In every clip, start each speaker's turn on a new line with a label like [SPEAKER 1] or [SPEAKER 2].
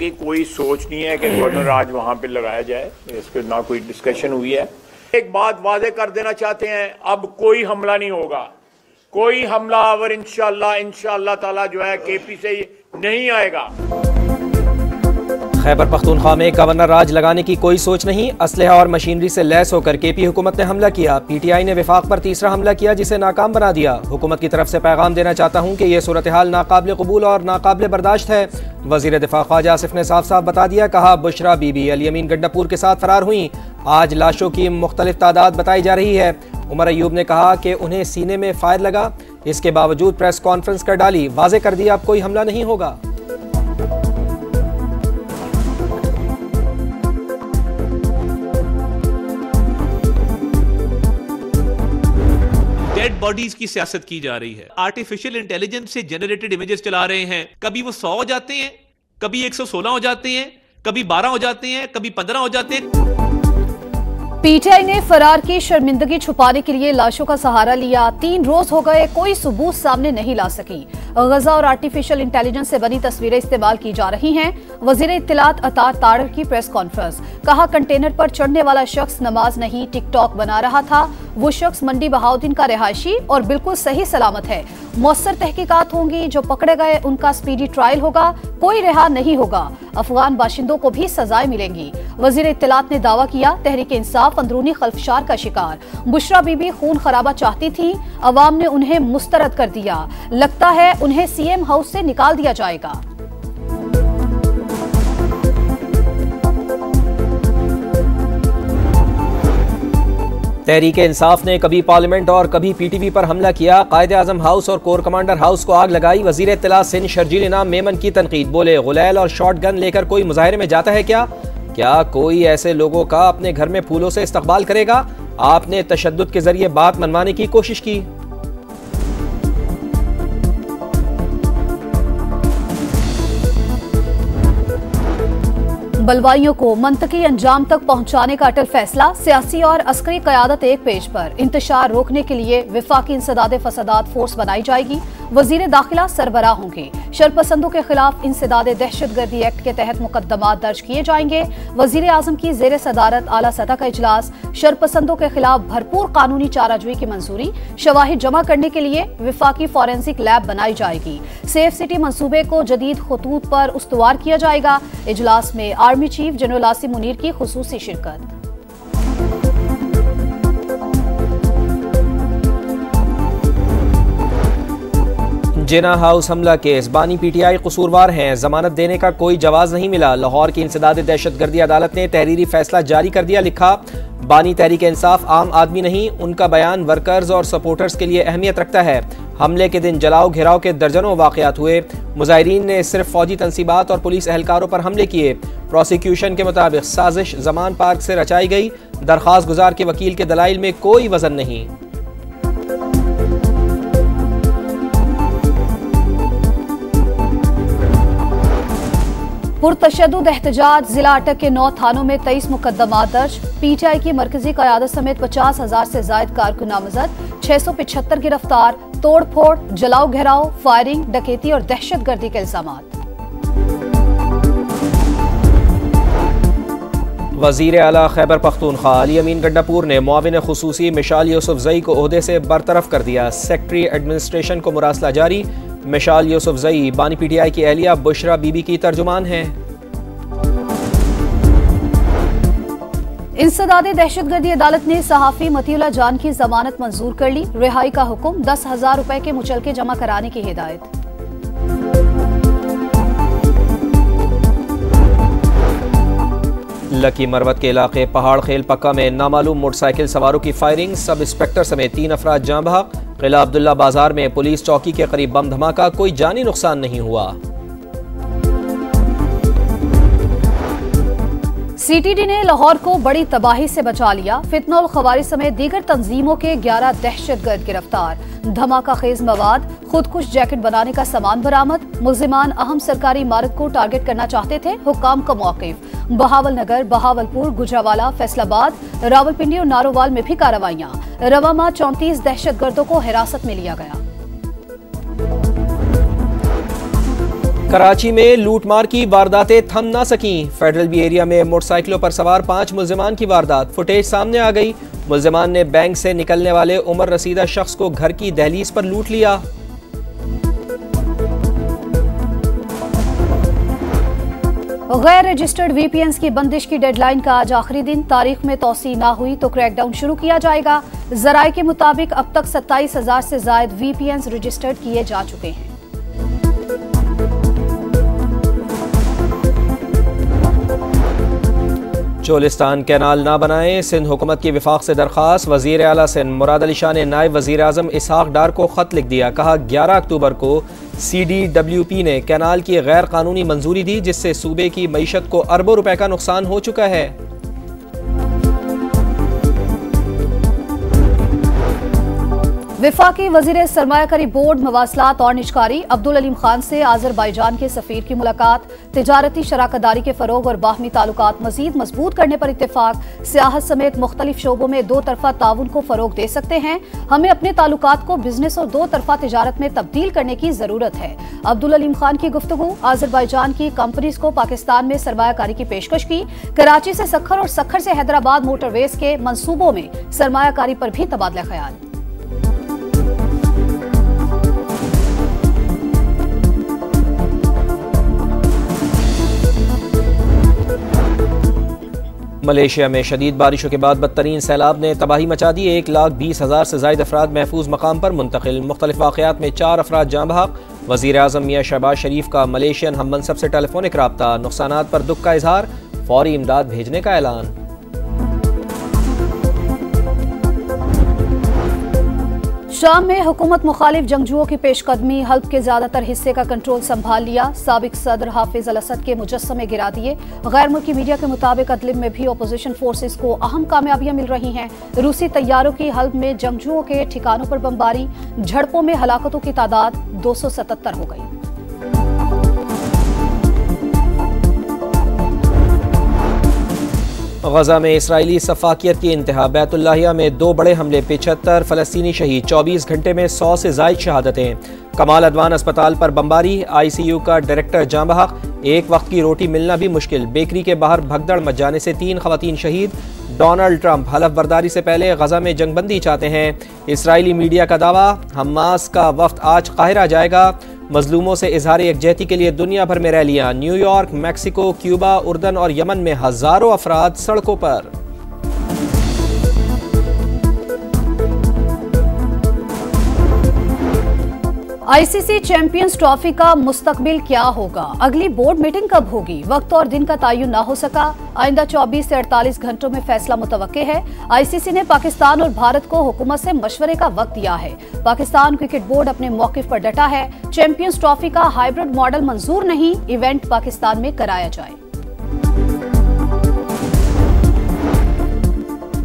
[SPEAKER 1] की कोई सोच नहीं है कि गवर्नर आज वहां पे लगाया जाए, इस पर ना कोई डिस्कशन हुई है। एक बात वादे कर देना चाहते हैं, अब कोई हमला नहीं होगा, कोई हमलावर इंशाअल्लाह ताला जो है केपी से नहीं आएगा।
[SPEAKER 2] खैबर पख्तूनख्वा में गवर्नर राज लगाने की कोई सोच नहीं, असलहा और मशीनरी से लैस होकर केपी हुकूमत ने हमला किया। पीटीआई ने विफाक पर तीसरा हमला किया जिसे नाकाम बना दिया। हुकूमत की तरफ से पैगाम देना चाहता हूँ कि यह सूरत हाल नाकाबिल कबूल और नाकाबिल बर्दाश्त है। वजीर दिफा ख्वाजा आसिफ ने साफ साफ बता दिया, कहा बुशरा बीबी अल यमीन गंडापुर के साथ फरार हुई। आज लाशों की मुख्तलिफ तादाद बताई जा रही है। उमर अयूब ने कहा कि उन्हें सीने में फायर लगा, इसके बावजूद प्रेस कॉन्फ्रेंस कर डाली, वाजे कर दिया अब कोई हमला नहीं होगा।
[SPEAKER 3] डेड बॉडीज की सियासत की जा रही है, आर्टिफिशियल इंटेलिजेंस से जनरेटेड इमेजेस चला रहे हैं। कभी वो 100 हो जाते हैं, कभी 116 हो जाते हैं, कभी 12 हो जाते हैं, कभी 15 हो जाते हैं।
[SPEAKER 4] पीटीआई ने फरार की शर्मिंदगी छुपाने के लिए लाशों का सहारा लिया। 3 रोज हो गए, कोई सबूत सामने नहीं ला सकी। गजा और आर्टिफिशियल इंटेलिजेंस से बनी तस्वीरें इस्तेमाल की जा रही हैं। वजीर इत्तलात अतार तारड़ की प्रेस कॉन्फ्रेंस, कहा कंटेनर पर चढ़ने वाला शख्स नमाज नहीं टिकटॉक बना रहा था। वो शख्स मंडी बहाउद्दीन का रिहायशी और बिल्कुल सही सलामत है। मौसर तहकीकात होंगी, जो पकड़े गए उनका स्पीडी ट्रायल होगा, कोई रिहा नहीं होगा। अफगान बाशिंदों को भी सजाएं मिलेंगी। वजीर इत्तलात ने दावा किया, तहरीक इंसाफ अंदरूनी खल्फशार का शिकार। बुशरा बीबी खून खराबा चाहती थी, अवाम ने उन्हें मुस्तरद कर दिया। लगता है उन्हें सीएम हाउस से निकाल दिया जाएगा।
[SPEAKER 2] तहरीक इंसाफ ने कभी पार्लियामेंट और कभी पीटीवी पर हमला किया। कायदे आजम हाउस और कोर कमांडर हाउस को आग लगाई। वजीर इत्तलात सिंध शर्जील इनाम मेमन की तनकीद, बोले गुलैल और शॉट गन लेकर कोई मुजाहिरे में जाता है क्या कोई ऐसे लोगों का अपने घर में फूलों से इस्तकबाल करेगा? आपने तशद्दुद के जरिए बात मनवाने की कोशिश की।
[SPEAKER 4] बलवाइयों को मंतकी अंजाम तक पहुंचाने का अटल फैसला, सियासी और अस्करी क़यादत एक पेज पर। इंतशार रोकने के लिए विफाकी इंसदादे फसादात फोर्स बनाई जाएगी। वजीर दाखिला सरबराह होंगे। शरपसंदों के खिलाफ इंसदादे दहशतगर्दी एक्ट के तहत मुकदमात दर्ज किए जाएंगे। वजीर आजम की जेर सदारत आला सतह का इजलास। शरपसंदों के खिलाफ भरपूर कानूनी चाराजोई की मंजूरी। शवाहिद जमा करने के लिए विफाकी फॉरेंसिक लैब बनाई जाएगी। सेफ सिटी मंसूबे को जदीद खतूत पर उस्तवार किया जाएगा। इजलास में army chief general Asim Munir की खुसूसी शिरकत।
[SPEAKER 2] जिना हाउस हमला केस, बानी पीटीआई कसूरवार हैं, जमानत देने का कोई जवाज नहीं मिला। लाहौर की इंसदादे दहशतगर्दी अदालत ने तहरीरी फैसला जारी कर दिया। लिखा, बानी तहरीक इंसाफ आम आदमी नहीं, उनका बयान वर्कर्स और सपोर्टर्स के लिए अहमियत रखता है। हमले के दिन जलाओ घिराव के दर्जनों वाकयात हुए। मुजाहिरीन ने सिर्फ फौजी तनसीबात और पुलिस एहलकारों पर हमले किए। प्रोसिक्यूशन के मुताबिक साजिश जमान पार्क से रचाई गई। दरख्वास्त गुजार के वकील के दलाइल में कोई वजन नहीं।
[SPEAKER 4] पुरतशद्दुद एहतजाज, जिला अटक के 9 थानों में 23 मुकदमात दर्ज। पीटीआई की मरकजी क़यादत समेत 50,000 से जायद कारकुन नामजद। 675 गिरफ्तार। तोड़ फोड़, जलाओ घेराव, फायरिंग, डकैती और दहशतगर्दी के इल्जामात।
[SPEAKER 2] वजीर आला खैबर पख्तूनख्वा अल यमीन गंडापुर ने मुआविन खुसूसी मिशाल यूसुफजई को ओहदे से बरतरफ कर दिया। सेक्रेटरी एडमिनिस्ट्रेशन को मुरासला जारी। मिशाल यूसुफजई बानी पीटीआई की एहलिया बुशरा बीबी की तर्जुमान हैं।
[SPEAKER 4] इंसदादे दहशतगर्दी अदालत ने सहाफी मतीउल्लाह जान की जमानत मंजूर कर ली। रिहाई का हुक्म, 10,000 रुपए के मुचलके जमा कराने की हिदायत।
[SPEAKER 2] लकी मरवत के इलाके पहाड़ खेल पक्का में नामालूम मोटरसाइकिल सवारों की फायरिंग, सब इंस्पेक्टर समेत 3 अफराद जाँ बहक। किला अब्दुल्ला बाजार में पुलिस चौकी के करीब बम धमाका, कोई जानी नुकसान नहीं हुआ।
[SPEAKER 4] सीटीडी ने लाहौर को बड़ी तबाही से बचा लिया। फितना और खवारिज समेत दीगर तंजीमों के 11 दहशतगर्द गिरफ्तार। धमाका खेज मवाद, खुदकुश जैकेट बनाने का सामान बरामद। मुल्जिमान अहम सरकारी इमारत को टारगेट करना चाहते थे, हुक्काम का मौक़िफ। बहावल नगर, बहावलपुर, गुजरावाला, फैसलाबाद, रावलपिंडी और नारोवाल में भी कार्रवाइयां। रवामा 34 दहशतगर्दों को हिरासत में लिया गया।
[SPEAKER 2] कराची में लूटमार की वारदातें थम ना सकीं। फेडरल बी एरिया में मोटरसाइकिलों पर सवार 5 मुल्जिमान की वारदात, फुटेज सामने आ गई। मुल्जिमान ने बैंक से निकलने वाले उम्र रसीदा शख्स को घर की दहलीज पर लूट लिया।
[SPEAKER 4] गैर रजिस्टर्ड वीपीएन की बंदिश की डेडलाइन का आज आखिरी दिन, तारीख में तौसी ना हुई तो क्रैकडाउन शुरू किया जाएगा। जराये के मुताबिक अब तक 27,000 से जायद वीपीएन रजिस्टर्ड किए जा चुके हैं।
[SPEAKER 2] चोलिस्तान कैनाल ना बनाएं, सिंध हुकूमत की विफाक से दरख्वास्त। वजीर आला सिंध मुराद अली शाह ने नायब वजीर आजम इसहाक डार को खत लिख दिया। कहा 11 अक्टूबर को CDWP ने कैनाल की गैर कानूनी मंजूरी दी, जिससे सूबे की मईशत को अरबों रुपए का नुकसान हो चुका है।
[SPEAKER 4] विफाकी वजीर सरमायाकारी बोर्ड मवासलात और निजकारी अब्दुल अलीम खान से आज़रबाईजान के सफीर की मुलाकात। तिजारती शराकतदारी के फरोग और बाहमी ताल्लुकात मजीद मजबूत करने पर इत्तेफाक। सियाहत समेत मुख्तलिफ शोबों में दो तरफा ताउन को फरोग दे सकते हैं। हमें अपने ताल्लुकात को बिजनेस और दो तरफा तिजारत में तब्दील करने की जरूरत है। अब्दुल अलीम खान की गुफ्तगू। आज़रबाईजान की कंपनीज को पाकिस्तान में सरमायाकारी की पेशकश की। कराची से सखर और सखर से हैदराबाद मोटरवेज के मंसूबों में सरमायाकारी पर भी तबादला ख्याल।
[SPEAKER 2] मलेशिया में शदीद बारिशों के बाद बदतरीन सैलाब ने तबाही मचा दी। 1,20,000 से ज्यादा अफराद महफूज मकाम पर मुंतकिल। मुख्तलिफ वाक़यात में 4 अफराद जाँ बहक। वज़ीर आज़म मियाँ शहबाज शरीफ का मलेशियन हम मनसब से टेलीफोनिक राब्ता। नुकसानात पर दुख का इजहार, फौरी इमदाद भेजने का ऐलान।
[SPEAKER 4] शाम में हुकूमत मुखालिफ जंगजुओं की पेशकदमी, हल्ब के ज्यादातर हिस्से का कंट्रोल संभाल लिया। साबिक सदर हाफिज अल असद के मुजस्समे गिरा दिए। गैर मुल्की मीडिया के मुताबिक अदलिब में भी अपोजिशन फोर्सेस को अहम कामयाबियां मिल रही हैं। रूसी तैयारों की हल्ब में जंगजुओं के ठिकानों पर बमबारी, झड़पों में हलाकतों की तादाद 277 हो गई।
[SPEAKER 2] गजा में इसराइली सफाकियत की इंतहा। बैतुल्लाहिया में 2 बड़े हमले, 75 फलस्तीनी शहीद। 24 घंटे में 100 से जायद शहादतें। कमाल अदवान अस्पताल पर बमबारी, ICU का डायरेक्टर जाँ बहक। एक वक्त की रोटी मिलना भी मुश्किल। बेकरी के बाहर भगदड़ मच जाने से 3 खवातीन शहीद। डोनाल्ड ट्रंप हलफ बर्दारी से पहले गजा में जंगबंदी चाहते हैं। इसराइली मीडिया का दावा, हमास का वफ्द आज काहिरा जाएगा। मजलूमों से इजहार यकजहती के लिए दुनिया भर में रैलियां। न्यूयॉर्क, मैक्सिको, क्यूबा, उर्दन और यमन में हजारों अफराद सड़कों पर।
[SPEAKER 4] ICC चैंपियंस ट्रॉफी का मुस्तकबिल क्या होगा? अगली बोर्ड मीटिंग कब होगी? वक्त और दिन का तयन ना हो सका। आइंदा 24 से 48 घंटों में फैसला मुतवक्के है। ICC ने पाकिस्तान और भारत को हुकूमत से मशवरे का वक्त दिया है। पाकिस्तान क्रिकेट बोर्ड अपने मौकिफ पर डटा है। चैंपियंस ट्रॉफी का हाइब्रिड मॉडल मंजूर नहीं, इवेंट पाकिस्तान में कराया जाए।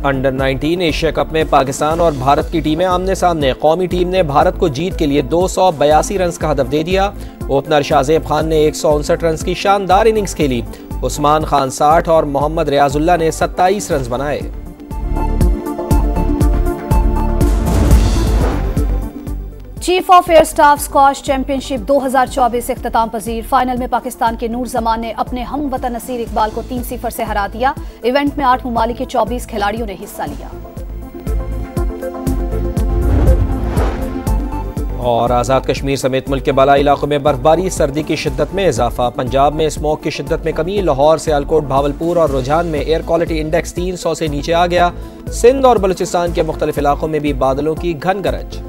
[SPEAKER 2] अंडर 19 एशिया कप में पाकिस्तान और भारत की टीमें आमने सामने। कौमी टीम ने भारत को जीत के लिए 282 रन का हदफ दे दिया। ओपनर शाहजेब खान ने 159 रन की शानदार इनिंग्स खेली। उस्मान खान 60 और मोहम्मद रियाजुल्लाह ने 27 रन बनाए।
[SPEAKER 4] Chief of air staff squash championship 2024 इख्तिताम पजीर। फाइनल में पाकिस्तान के नूर जमान ने अपने हम वतन नसीर इकबाल को 3-0 से हरा दिया। इवेंट में 8 ममालिक के 24 खिलाड़ियों ने हिस्सा लिया।
[SPEAKER 2] और आज़ाद कश्मीर समेत मुल्क के बालाई इलाकों में बर्फबारी, सर्दी की शिद्दत में इजाफा। पंजाब में स्मोक की शिद्दत में कमी। लाहौर, सियालकोट, भावलपुर और रुझान में एयर क्वालिटी इंडेक्स 300 से नीचे आ गया। सिंध और बलूचिस्तान के मुख्तलिफ इलाकों में भी बादलों की घन गरज।